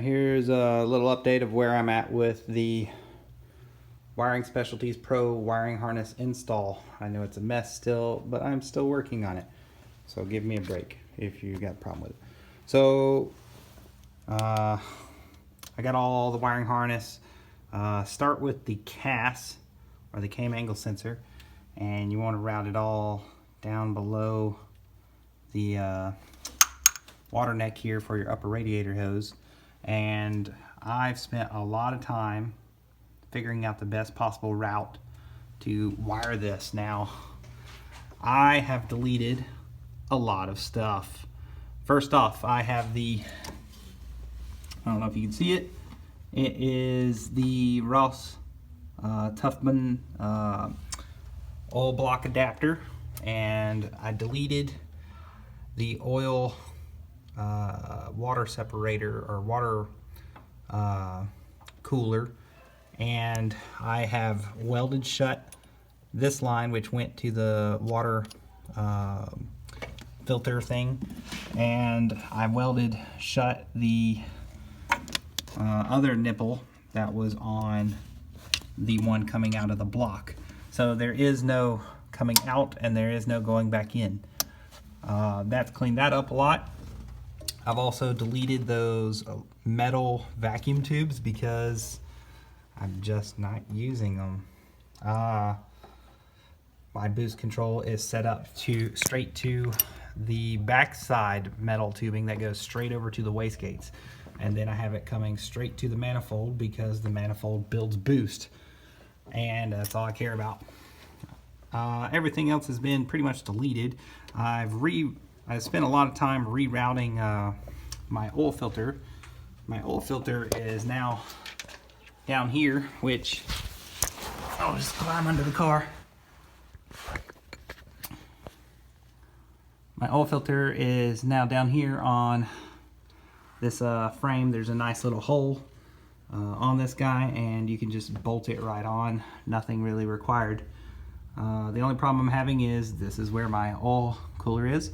Here's a little update of where I'm at with the Wiring Specialties Pro wiring harness install. I know it's a mess still, but I'm still working on it. So give me a break if you got a problem with it. So I got all the wiring harness. Start with the CAS, or the cam angle sensor, and you want to route it all down below the water neck here for your upper radiator hose. And I've spent a lot of time figuring out the best possible route to wire this. Now, I have deleted a lot of stuff. First off, I have I don't know if you can see it, it is the Ross Tuffman oil block adapter, and I deleted the oil water separator or water cooler, and I have welded shut this line which went to the water filter thing, and I welded shut the other nipple that was on the one coming out of the block. So there is no coming out and there is no going back in. That's cleaned that up a lot. I've also deleted those metal vacuum tubes because I'm just not using them. My boost control is set up straight to the backside metal tubing that goes straight over to the wastegates, and then I have it coming straight to the manifold because the manifold builds boost, and that's all I care about. Everything else has been pretty much deleted. I've spent a lot of time rerouting my oil filter. My oil filter is now down here, which I'll just climb under the car. My oil filter is now down here on this frame. There's a nice little hole on this guy, and you can just bolt it right on. Nothing really required. The only problem I'm having is this is where my oil cooler is,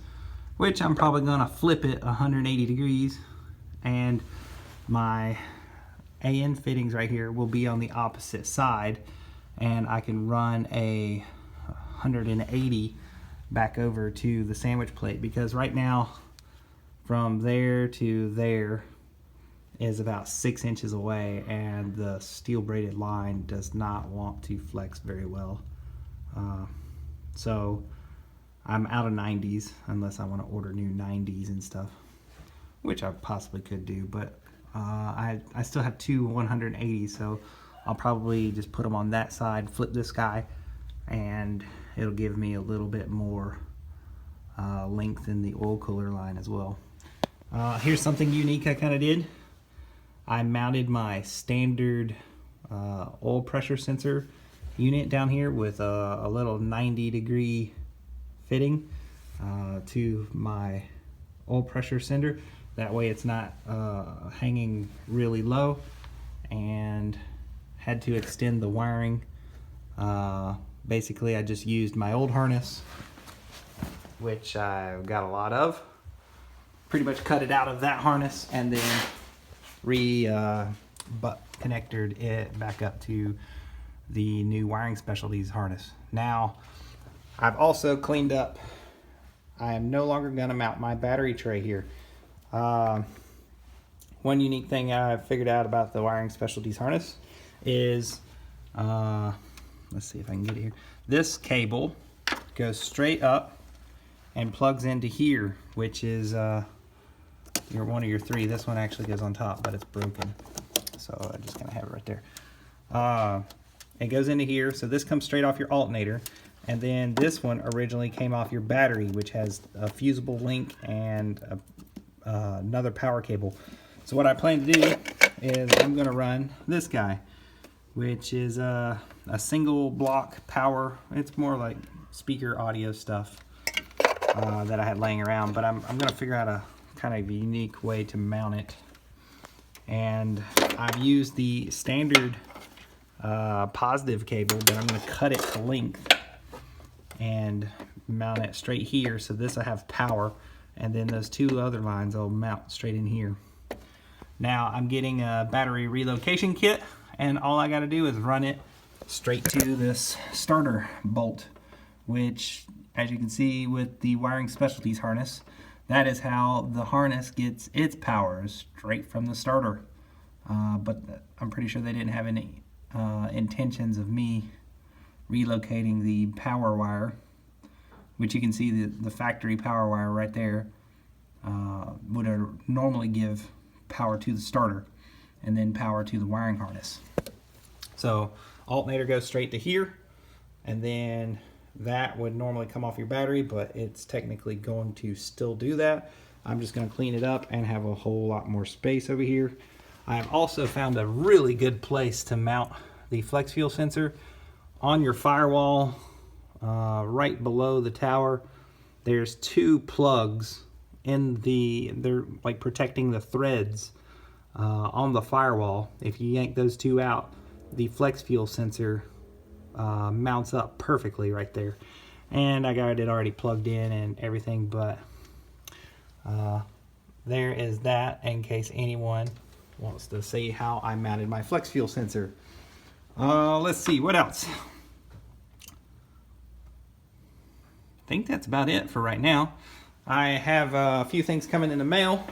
which I'm probably gonna flip it 180 degrees, and my AN fittings right here will be on the opposite side, and I can run a 180 back over to the sandwich plate, because right now from there to there is about 6 inches away, and the steel braided line does not want to flex very well. So I'm out of 90s unless I want to order new 90s and stuff, which I possibly could do, but I still have two 180s, so I'll probably just put them on that side, flip this guy, and it'll give me a little bit more length in the oil cooler line as well. Here's something unique I kind of did. I mounted my standard oil pressure sensor unit down here with a little 90-degree fitting to my oil pressure sender. That way it's not hanging really low, and had to extend the wiring. Basically I just used my old harness, which I've got a lot of, pretty much cut it out of that harness, and then butt connected it back up to the new Wiring Specialties harness. Now, I've also cleaned up, I am no longer going to mount my battery tray here. One unique thing I've figured out about the Wiring Specialties harness is, let's see if I can get it here. This cable goes straight up and plugs into here, which is one of your three. This one actually goes on top, but it's broken, so I'm just gonna have it right there. It goes into here, so this comes straight off your alternator, and then this one originally came off your battery, which has a fusible link and another power cable. So what I plan to do is I'm going to run this guy, which is a single block power. It's more like speaker audio stuff that I had laying around, but I'm going to figure out a kind of unique way to mount it. And I've used the standard positive cable, but I'm going to cut it to length and mount it straight here. So this I have power, and then those two other lines I'll mount straight in here. Now I'm getting a battery relocation kit, and all I got to do is run it straight to this starter bolt, which, as you can see with the Wiring Specialties harness, that is how the harness gets its power, straight from the starter. But I'm pretty sure they didn't have any intentions of me relocating the power wire, which you can see the factory power wire right there would normally give power to the starter and then power to the wiring harness. So alternator goes straight to here, and then that would normally come off your battery, but it's technically going to still do that. I'm just going to clean it up and have a whole lot more space over here. I have also found a really good place to mount the flex fuel sensor on your firewall, right below the tower. There's two plugs they're like protecting the threads on the firewall. If you yank those two out, the flex fuel sensor mounts up perfectly right there. And I got it already plugged in and everything, but there is that in case anyone wants to see how I mounted my flex fuel sensor. Let's see, what else? I think that's about it for right now. I have a few things coming in the mail.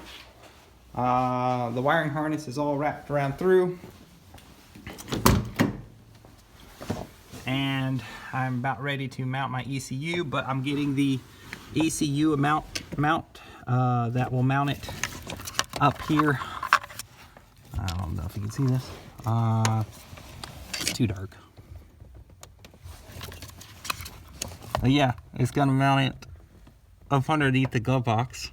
The wiring harness is all wrapped around through, and I'm about ready to mount my ECU, but I'm getting the ECU mount that will mount it up here. I don't know if you can see this. It's too dark. But yeah, it's gonna mount it up underneath the glove box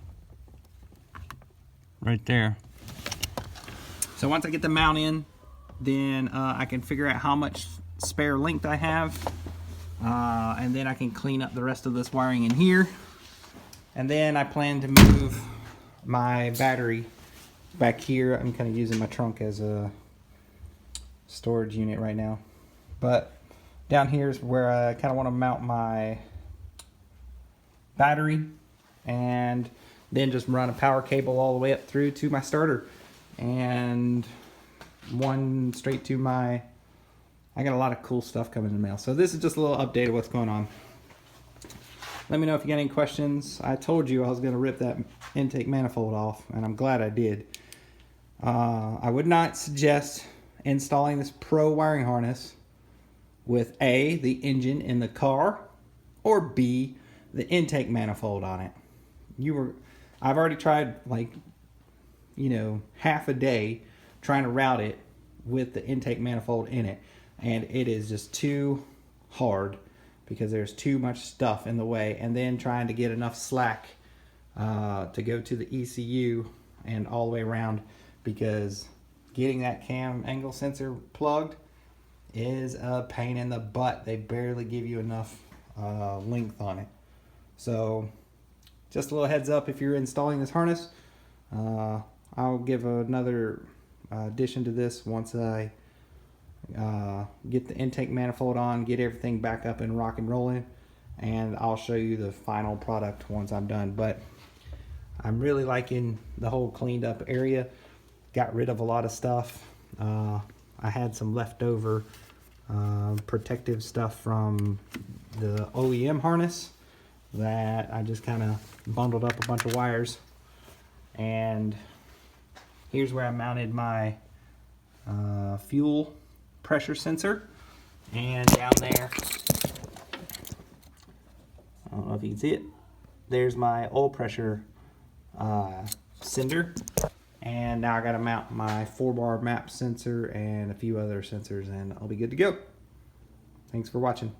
right there. So once I get the mount in, then I can figure out how much spare length I have, and then I can clean up the rest of this wiring in here, and then I plan to move my battery back here. I'm kind of using my trunk as a storage unit right now, but down here is where I kind of want to mount my battery, and then just run a power cable all the way up through to my starter, and one straight to my... I got a lot of cool stuff coming in the mail. So this is just a little update of what's going on. Let me know if you got any questions. I told you I was going to rip that intake manifold off, and I'm glad I did. I would not suggest installing this Pro wiring harness with A, the engine in the car, or B, the intake manifold on it. I've already tried, like, half a day trying to route it with the intake manifold in it, and it is just too hard because there's too much stuff in the way, and then trying to get enough slack to go to the ECU and all the way around, because getting that cam angle sensor plugged is a pain in the butt. They barely give you enough length on it. So just a little heads up if you're installing this harness. I'll give another addition to this once I get the intake manifold on, get everything back up and rock and rolling, and I'll show you the final product once I'm done. But I'm really liking the whole cleaned up area. Got rid of a lot of stuff. I had some leftover protective stuff from the OEM harness that I just kind of bundled up a bunch of wires, and here's where I mounted my fuel pressure sensor, and down there, I don't know if you can see it, there's my oil pressure sender, and now I got to mount my 4-bar map sensor and a few other sensors, and I'll be good to go. Thanks for watching.